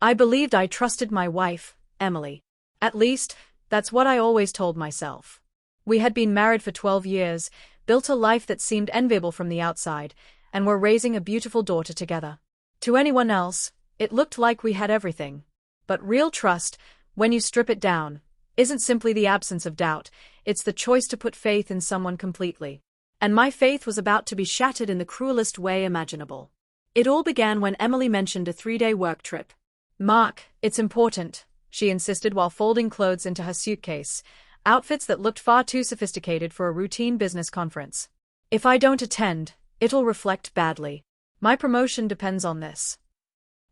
I believed I trusted my wife, Emily. At least, that's what I always told myself. We had been married for 12 years, built a life that seemed enviable from the outside, and were raising a beautiful daughter together. To anyone else, it looked like we had everything. But real trust, when you strip it down, isn't simply the absence of doubt, it's the choice to put faith in someone completely. And my faith was about to be shattered in the cruelest way imaginable. It all began when Emily mentioned a 3-day work trip. "Mark, it's important," she insisted while folding clothes into her suitcase, outfits that looked far too sophisticated for a routine business conference. "If I don't attend, it'll reflect badly. My promotion depends on this."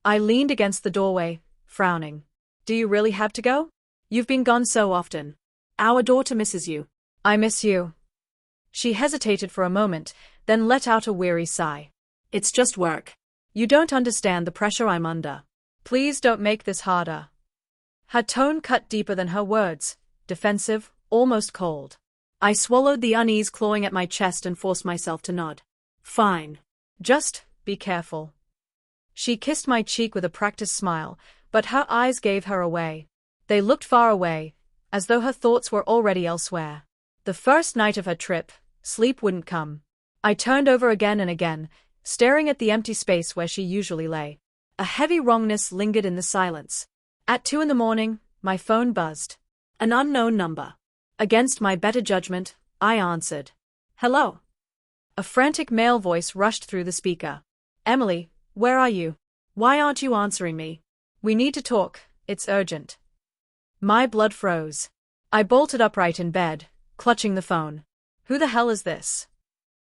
I leaned against the doorway, frowning. "Do you really have to go? You've been gone so often. Our daughter misses you." "I miss you." She hesitated for a moment, then let out a weary sigh. "It's just work. You don't understand the pressure I'm under. Please don't make this harder." Her tone cut deeper than her words, defensive, almost cold. I swallowed the unease clawing at my chest and forced myself to nod. "Fine. Just be careful." She kissed my cheek with a practiced smile, but her eyes gave her away. They looked far away, as though her thoughts were already elsewhere. The first night of her trip, sleep wouldn't come. I turned over again and again, staring at the empty space where she usually lay. A heavy wrongness lingered in the silence. At 2 a.m, my phone buzzed. An unknown number. Against my better judgment, I answered. "Hello." A frantic male voice rushed through the speaker. "Emily, where are you? Why aren't you answering me? We need to talk, it's urgent." My blood froze. I bolted upright in bed, clutching the phone. "Who the hell is this?"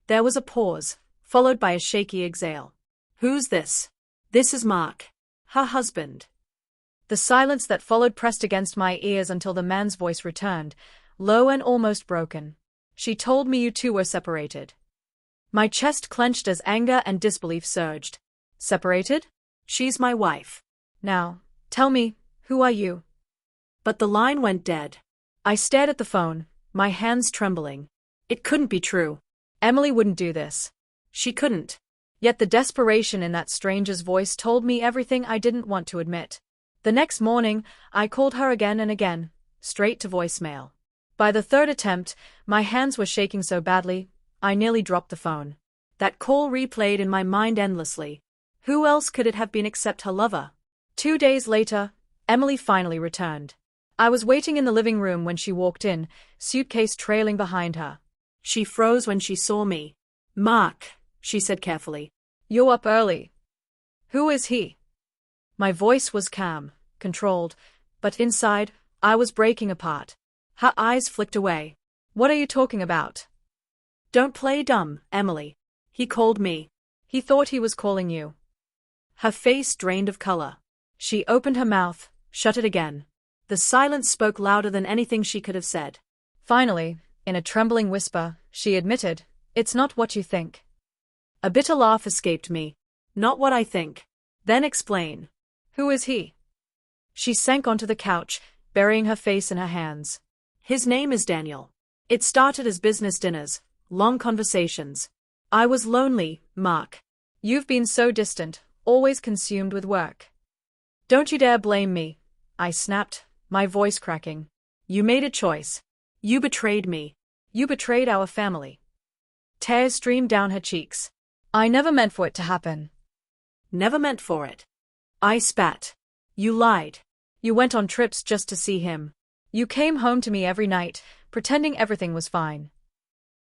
There was a pause, followed by a shaky exhale. "Who's this?" "This is Mark. Her husband." The silence that followed pressed against my ears until the man's voice returned, low and almost broken. "She told me you two were separated." My chest clenched as anger and disbelief surged. "Separated? She's my wife. Now, tell me, who are you?" But the line went dead. I stared at the phone, my hands trembling. It couldn't be true. Emily wouldn't do this. She couldn't. Yet the desperation in that stranger's voice told me everything I didn't want to admit. The next morning, I called her again and again, straight to voicemail. By the third attempt, my hands were shaking so badly, I nearly dropped the phone. That call replayed in my mind endlessly. Who else could it have been except her lover? 2 days later, Emily finally returned. I was waiting in the living room when she walked in, suitcase trailing behind her. She froze when she saw me. "Mark," she said carefully. "You're up early. Who is he?" My voice was calm, controlled, but inside, I was breaking apart. Her eyes flicked away. "What are you talking about?" "Don't play dumb, Emily. He called me." "He thought he was calling you." Her face drained of color. She opened her mouth, shut it again. The silence spoke louder than anything she could have said. Finally, in a trembling whisper, she admitted, "It's not what you think." A bitter laugh escaped me. "Not what I think. Then explain. Who is he?" She sank onto the couch, burying her face in her hands. "His name is Daniel. It started as business dinners, long conversations. I was lonely, Mark. You've been so distant, always consumed with work." "Don't you dare blame me," I snapped, my voice cracking. "You made a choice. You betrayed me. You betrayed our family." Tears streamed down her cheeks. "I never meant for it to happen." "Never meant for it." I spat. "You lied. You went on trips just to see him. You came home to me every night, pretending everything was fine."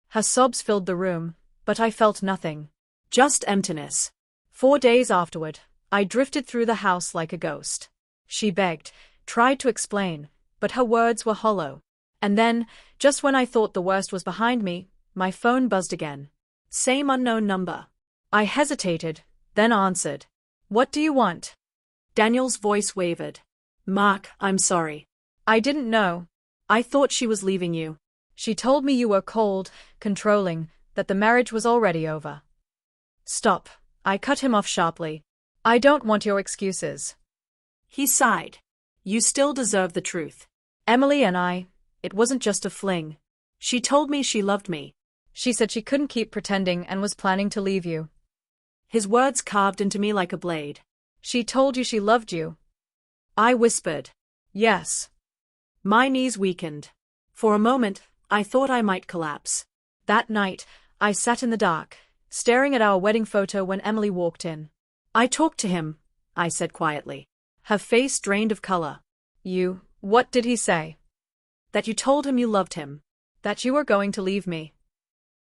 Her sobs filled the room, but I felt nothing. Just emptiness. 4 days afterward, I drifted through the house like a ghost. She begged, tried to explain, but her words were hollow. And then, just when I thought the worst was behind me, my phone buzzed again. Same unknown number. I hesitated, then answered. "What do you want?" Daniel's voice wavered. "Mark, I'm sorry. I didn't know. I thought she was leaving you. She told me you were cold, controlling, that the marriage was already over." "Stop," I cut him off sharply. "I don't want your excuses." He sighed. "You still deserve the truth. Emily and it wasn't just a fling. She told me she loved me. She said she couldn't keep pretending and was planning to leave you." His words carved into me like a blade. "She told you she loved you." I whispered. Yes. My knees weakened. For a moment, I thought I might collapse. That night, I sat in the dark, staring at our wedding photo when Emily walked in. I talked to him, I said quietly. Her face drained of color. What did he say? That you told him you loved him. That you were going to leave me.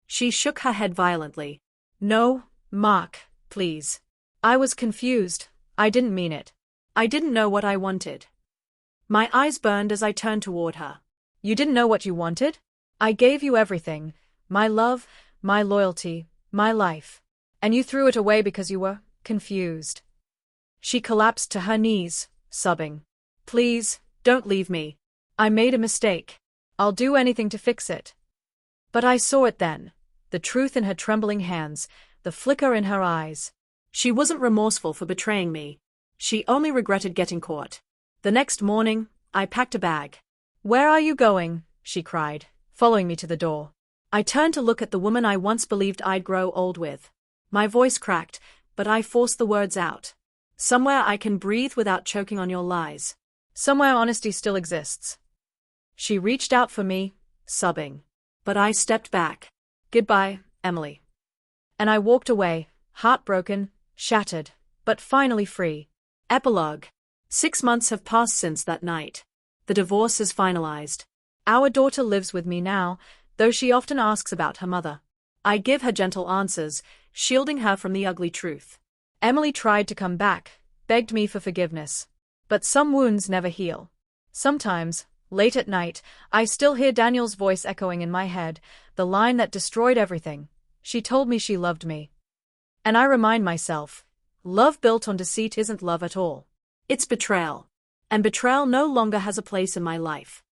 She shook her head violently. No, Mark, please. I was confused. I didn't mean it. I didn't know what I wanted. My eyes burned as I turned toward her. You didn't know what you wanted? I gave you everything. My love, my loyalty, my life. And you threw it away because you were confused. She collapsed to her knees, sobbing. Please, don't leave me. I made a mistake. I'll do anything to fix it. But I saw it then. The truth in her trembling hands, the flicker in her eyes. She wasn't remorseful for betraying me. She only regretted getting caught. The next morning, I packed a bag. Where are you going? She cried, following me to the door. I turned to look at the woman I once believed I'd grow old with. My voice cracked, but I forced the words out. Somewhere I can breathe without choking on your lies. Somewhere honesty still exists. She reached out for me, sobbing. But I stepped back. Goodbye, Emily. And I walked away, heartbroken, shattered, but finally free. Epilogue. 6 months have passed since that night. The divorce is finalized. Our daughter lives with me now, though she often asks about her mother. I give her gentle answers, shielding her from the ugly truth. Emily tried to come back, begged me for forgiveness. But some wounds never heal. Sometimes, late at night, I still hear Daniel's voice echoing in my head, the line that destroyed everything. She told me she loved me. And I remind myself, love built on deceit isn't love at all. It's betrayal. And betrayal no longer has a place in my life.